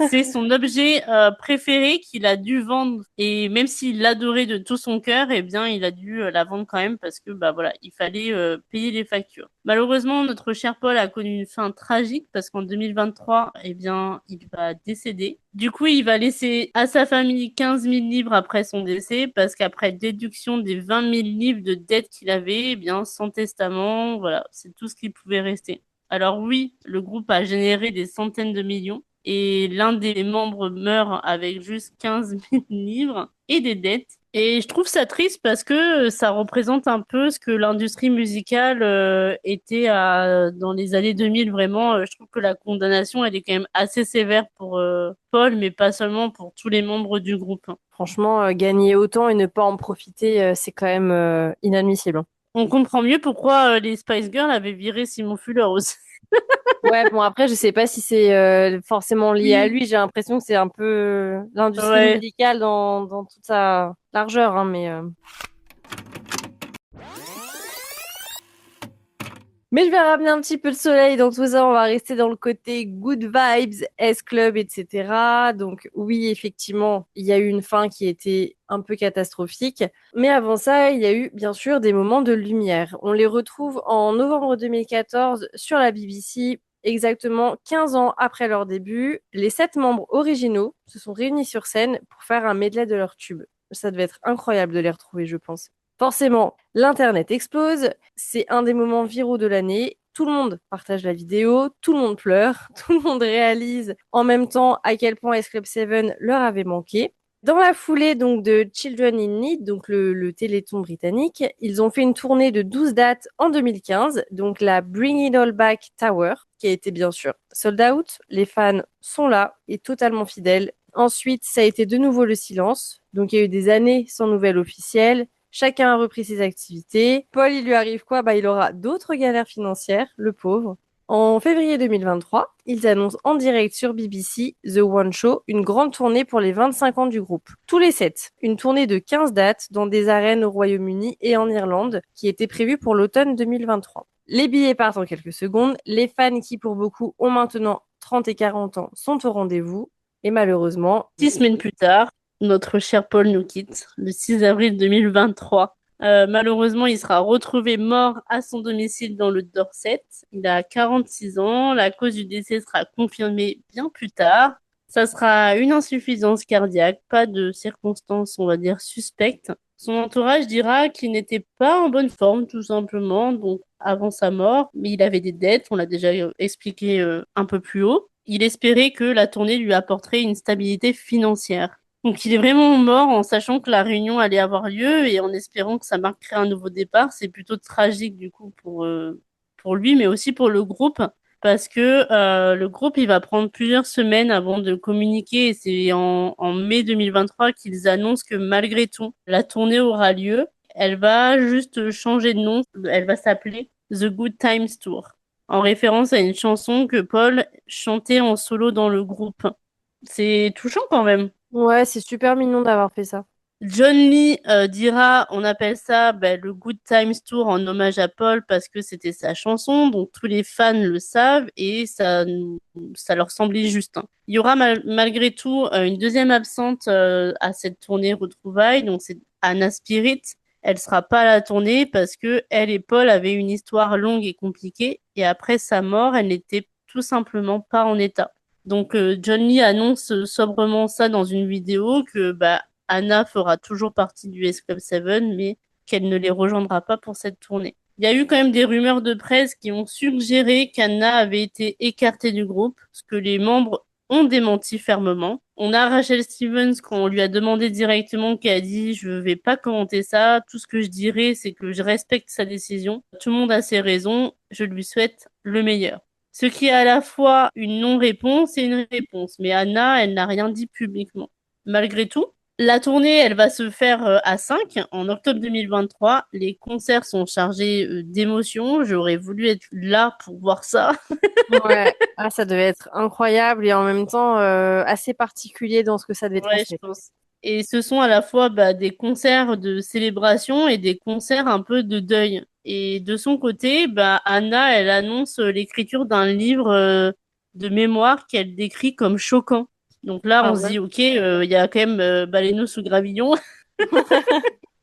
c'est son objet préféré qu'il a dû vendre. Et même s'il l'adorait de tout son cœur, eh bien, il a dû la vendre quand même parce que, bah voilà, il fallait payer les factures. Malheureusement, notre cher Paul a connu une fin tragique parce qu'en 2023, eh bien, il va décéder. Du coup, il va laisser à sa famille 15 000 livres après son décès parce qu'après déduction des 20 000 livres de dettes qu'il avait, eh bien, sans testament, voilà, c'est tout ce qui pouvait rester. Alors oui, le groupe a généré des centaines de millions et l'un des membres meurt avec juste 15 000 livres et des dettes. Et je trouve ça triste parce que ça représente un peu ce que l'industrie musicale était dans les années 2000. Vraiment, je trouve que la condamnation, elle est quand même assez sévère pour Paul, mais pas seulement pour tous les membres du groupe. Franchement, gagner autant et ne pas en profiter, c'est quand même inadmissible. On comprend mieux pourquoi les Spice Girls avaient viré Simon Fuller aussi. Ouais, bon, après, je sais pas si c'est forcément lié à lui. J'ai l'impression que c'est un peu l'industrie Ouais. musicale dans toute sa largeur, hein, mais je vais ramener un petit peu le soleil dans tout ça. On va rester dans le côté good vibes, S-Club, etc. Donc oui, effectivement, il y a eu une fin qui était un peu catastrophique. Mais avant ça, il y a eu bien sûr des moments de lumière. On les retrouve en novembre 2014 sur la BBC. Exactement 15 ans après leur début, les 7 membres originaux se sont réunis sur scène pour faire un medley de leurs tubes. Ça devait être incroyable de les retrouver, je pense. Forcément, l'Internet explose, c'est un des moments viraux de l'année, tout le monde partage la vidéo, tout le monde pleure, tout le monde réalise en même temps à quel point S Club 7 leur avait manqué. Dans la foulée donc de Children in Need, donc le Téléthon britannique, ils ont fait une tournée de 12 dates en 2015, donc la Bring It All Back Tower, qui a été bien sûr sold out. Les fans sont là et totalement fidèles. Ensuite, ça a été de nouveau le silence. Donc il y a eu des années sans nouvelles officielles. Chacun a repris ses activités. Paul, il lui arrive quoi? Bah, il aura d'autres galères financières, le pauvre. En février 2023, ils annoncent en direct sur BBC The One Show une grande tournée pour les 25 ans du groupe. Tous les 7. Une tournée de 15 dates dans des arènes au Royaume-Uni et en Irlande qui était prévue pour l'automne 2023. Les billets partent en quelques secondes. Les fans qui, pour beaucoup, ont maintenant 30 et 40 ans sont au rendez-vous. Et malheureusement, 6 semaines plus tard, notre cher Paul nous quitte, le 6 avril 2023. Malheureusement, il sera retrouvé mort à son domicile dans le Dorset. Il a 46 ans. La cause du décès sera confirmée bien plus tard. Ça sera une insuffisance cardiaque, pas de circonstances, on va dire, suspectes. Son entourage dira qu'il n'était pas en bonne forme, tout simplement, donc avant sa mort, mais il avait des dettes, on l'a déjà expliqué un peu plus haut. Il espérait que la tournée lui apporterait une stabilité financière. Donc il est vraiment mort en sachant que la réunion allait avoir lieu et en espérant que ça marquerait un nouveau départ. C'est plutôt tragique du coup pour lui, mais aussi pour le groupe, parce que le groupe il va prendre plusieurs semaines avant de communiquer et c'est en mai 2023 qu'ils annoncent que malgré tout, la tournée aura lieu. Elle va juste changer de nom, elle va s'appeler The Good Times Tour, en référence à une chanson que Paul chantait en solo dans le groupe. C'est touchant quand même. ouais, c'est super mignon d'avoir fait ça. John Lee dira, on appelle ça le Good Times Tour en hommage à Paul parce que c'était sa chanson, donc tous les fans le savent et ça leur semblait juste, hein. Il y aura malgré tout une deuxième absente à cette tournée retrouvailles, donc c'est Anna Spirit. Elle sera pas à la tournée parce que elle et Paul avaient une histoire longue et compliquée et après sa mort, elle n'était tout simplement pas en état. Donc John Lee annonce sobrement ça dans une vidéo que Anna fera toujours partie du S Club 7, mais qu'elle ne les rejoindra pas pour cette tournée. Il y a eu quand même des rumeurs de presse qui ont suggéré qu'Anna avait été écartée du groupe, ce que les membres ont démenti fermement. On a Rachel Stevens quand on lui a demandé directement qui a dit je vais pas commenter ça, tout ce que je dirais c'est que je respecte sa décision. Tout le monde a ses raisons, je lui souhaite le meilleur. Ce qui est à la fois une non-réponse et une réponse, mais Anna, elle n'a rien dit publiquement. Malgré tout, la tournée, elle va se faire à 5 en octobre 2023. Les concerts sont chargés d'émotions. J'aurais voulu être là pour voir ça. Ouais, ah, ça devait être incroyable et en même temps assez particulier dans ce que ça devait Ouais, je transmettre. pense. Et ce sont à la fois des concerts de célébration et des concerts un peu de deuil. Et de son côté, Anna, elle annonce l'écriture d'un livre de mémoire qu'elle décrit comme choquant. Donc là, Ah on se ouais. dit, ok, il y a quand même Baleineau sous gravillon.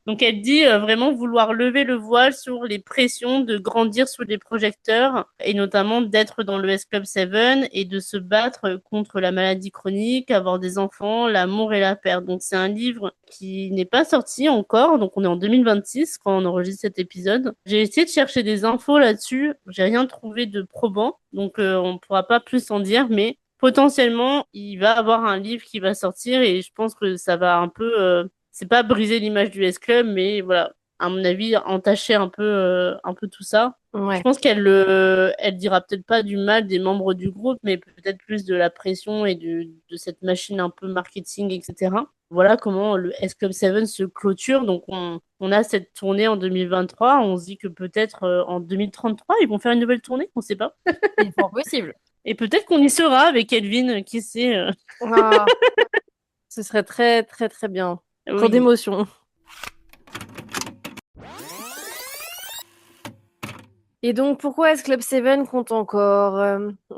Donc elle dit vraiment vouloir lever le voile sur les pressions de grandir sous les projecteurs et notamment d'être dans le S Club 7 et de se battre contre la maladie chronique, avoir des enfants, l'amour et la perte. Donc c'est un livre qui n'est pas sorti encore, donc on est en 2026 quand on enregistre cet épisode. J'ai essayé de chercher des infos là-dessus, j'ai rien trouvé de probant, donc on ne pourra pas plus en dire, mais potentiellement il va avoir un livre qui va sortir et je pense que ça va un peu c'est pas briser l'image du S-Club, mais voilà, à mon avis, entacher un peu tout ça. Je Ouais. pense elle dira peut-être pas du mal des membres du groupe, mais peut-être plus de la pression et de cette machine un peu marketing, etc. Voilà comment le S-Club 7 se clôture. Donc, on a cette tournée en 2023. On se dit que peut-être en 2033, ils vont faire une nouvelle tournée. On sait pas. C'est fort possible. Et peut-être qu'on y sera avec Elvin, qui sait. Ah, ce serait très très très bien. Trop Oui. d'émotions. Et donc, pourquoi est-ce Club 7 compte encore?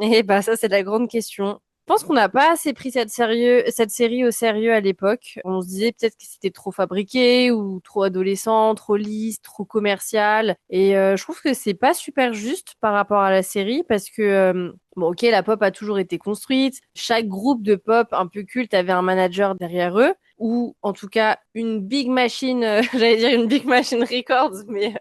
Eh bah, ça, c'est la grande question. Je pense qu'on n'a pas assez pris cette série au sérieux à l'époque. On se disait peut-être que c'était trop fabriqué ou trop adolescent, trop lisse, trop commercial. Et je trouve que c'est pas super juste par rapport à la série parce que, bon, ok, la pop a toujours été construite. Chaque groupe de pop un peu culte avait un manager derrière eux ou en tout cas une big machine, j'allais dire une big machine records, mais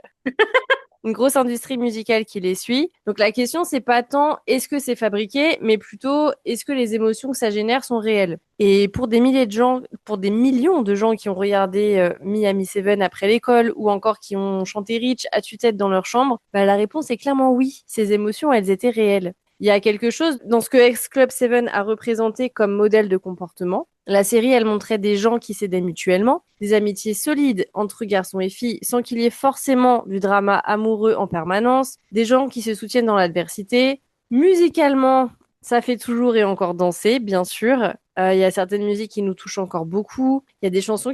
une grosse industrie musicale qui les suit. Donc la question, c'est pas tant est-ce que c'est fabriqué, mais plutôt est-ce que les émotions que ça génère sont réelles. Et pour des milliers de gens, pour des millions de gens qui ont regardé Miami 7 après l'école ou encore qui ont chanté Rich à tue-tête dans leur chambre, bah, la réponse est clairement oui. Ces émotions, elles étaient réelles. Il y a quelque chose dans ce que X Club 7 a représenté comme modèle de comportement. La série, elle montrait des gens qui s'aidaient mutuellement, des amitiés solides entre garçons et filles, sans qu'il y ait forcément du drama amoureux en permanence, des gens qui se soutiennent dans l'adversité. Musicalement, ça fait toujours et encore danser, bien sûr. Il y a certaines musiques qui nous touchent encore beaucoup. Il y a des chansons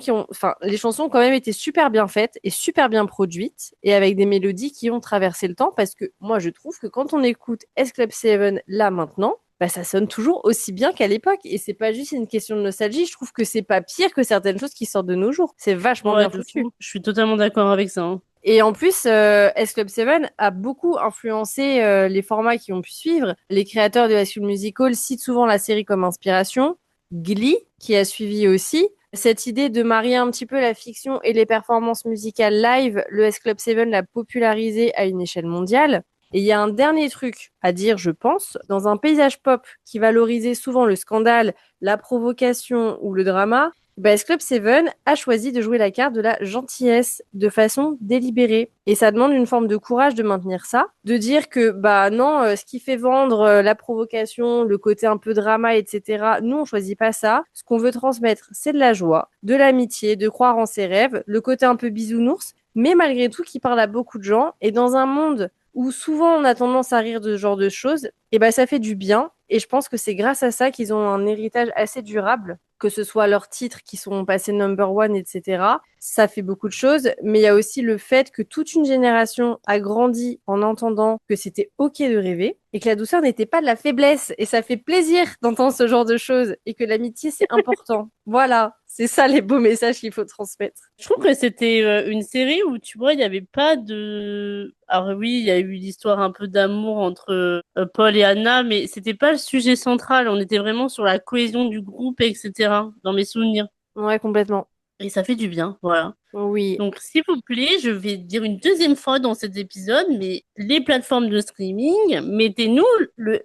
les chansons ont quand même été super bien faites et super bien produites et avec des mélodies qui ont traversé le temps parce que moi, je trouve que quand on écoute S Club 7 là maintenant, bah, ça sonne toujours aussi bien qu'à l'époque. Et c'est pas juste une question de nostalgie. Je trouve que c'est pas pire que certaines choses qui sortent de nos jours. C'est vachement bien foutu. Je suis totalement d'accord avec ça. Hein. Et en plus, S Club 7 a beaucoup influencé les formats qui ont pu suivre. Les créateurs de High School Musical citent souvent la série comme inspiration. Glee, qui a suivi aussi. Cette idée de marier un petit peu la fiction et les performances musicales live, le S Club 7 l'a popularisé à une échelle mondiale. Et il y a un dernier truc à dire, je pense, dans un paysage pop qui valorisait souvent le scandale, la provocation ou le drama, S Club 7 a choisi de jouer la carte de la gentillesse de façon délibérée. Et ça demande une forme de courage de maintenir ça, de dire que bah non, ce qui fait vendre la provocation, le côté un peu drama, etc. Nous, on choisit pas ça. Ce qu'on veut transmettre, c'est de la joie, de l'amitié, de croire en ses rêves, le côté un peu bisounours, mais malgré tout qui parle à beaucoup de gens. Et dans un monde où souvent on a tendance à rire de ce genre de choses, et ben ça fait du bien. Et je pense que c'est grâce à ça qu'ils ont un héritage assez durable, que ce soit leurs titres qui sont passés number one, etc. Ça fait beaucoup de choses, mais il y a aussi le fait que toute une génération a grandi en entendant que c'était ok de rêver et que la douceur n'était pas de la faiblesse. Et ça fait plaisir d'entendre ce genre de choses et que l'amitié, c'est important. Voilà, c'est ça les beaux messages qu'il faut transmettre. Je trouve que c'était une série où, tu vois, il n'y avait pas de... Alors oui, il y a eu l'histoire un peu d'amour entre Paul et Anna, mais c'était pas le sujet central. On était vraiment sur la cohésion du groupe, etc., dans mes souvenirs. Ouais, complètement. Et ça fait du bien, voilà. Oui. Donc, s'il vous plaît, je vais dire une deuxième fois dans cet épisode, mais les plateformes de streaming, mettez-nous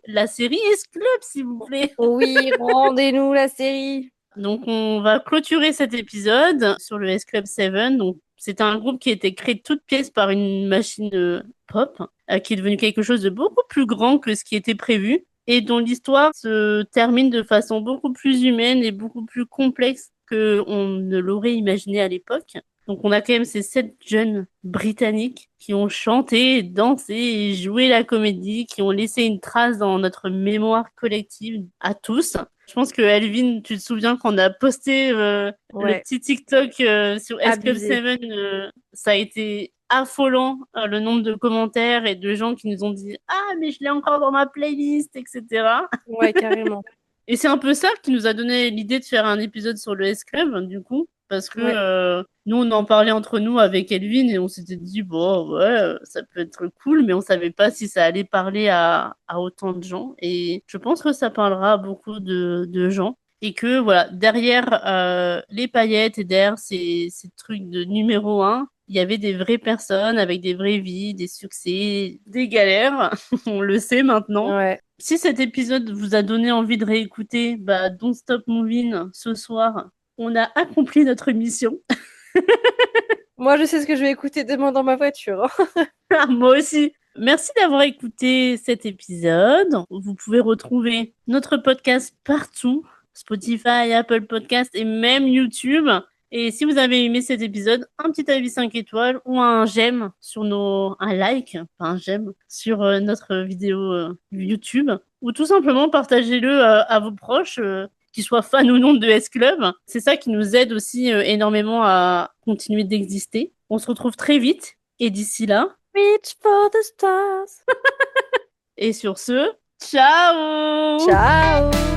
la série S Club, s'il vous plaît. Oui, rendez-nous la série. Donc, on va clôturer cet épisode sur le S Club 7. Donc, c'est un groupe qui a été créé de toutes pièces par une machine pop, qui est devenu quelque chose de beaucoup plus grand que ce qui était prévu, et dont l'histoire se termine de façon beaucoup plus humaine et beaucoup plus complexe qu'on ne l'aurait imaginé à l'époque. Donc, on a quand même ces 7 jeunes Britanniques qui ont chanté, dansé et joué la comédie, qui ont laissé une trace dans notre mémoire collective à tous. Je pense que Elvin, tu te souviens qu'on a posté le petit TikTok sur S Club 7, ça a été affolant le nombre de commentaires et de gens qui nous ont dit « Ah, mais je l'ai encore dans ma playlist, etc. » Ouais, carrément. Et c'est un peu ça qui nous a donné l'idée de faire un épisode sur le S Club, du coup. Parce que nous, on en parlait entre nous avec Elvin et on s'était dit, bon, ouais, ça peut être cool, mais on savait pas si ça allait parler à autant de gens. Et je pense que ça parlera à beaucoup de gens. Et que, voilà, derrière les paillettes et derrière ces trucs de numéro 1, il y avait des vraies personnes avec des vraies vies, des succès, des galères. On le sait maintenant. Ouais. Si cet épisode vous a donné envie de réécouter, bah, Don't Stop Moving ce soir, on a accompli notre mission. Moi, je sais ce que je vais écouter demain dans ma voiture. Moi aussi. Merci d'avoir écouté cet épisode. Vous pouvez retrouver notre podcast partout, Spotify, Apple Podcast et même YouTube. Et si vous avez aimé cet épisode, un petit avis 5 étoiles ou un j'aime sur un like, enfin un j'aime sur notre vidéo YouTube, ou tout simplement partagez-le à vos proches, qu'ils soient fans ou non de S Club. C'est ça qui nous aide aussi énormément à continuer d'exister. On se retrouve très vite et d'ici là, reach for the stars. Et sur ce, ciao! Ciao!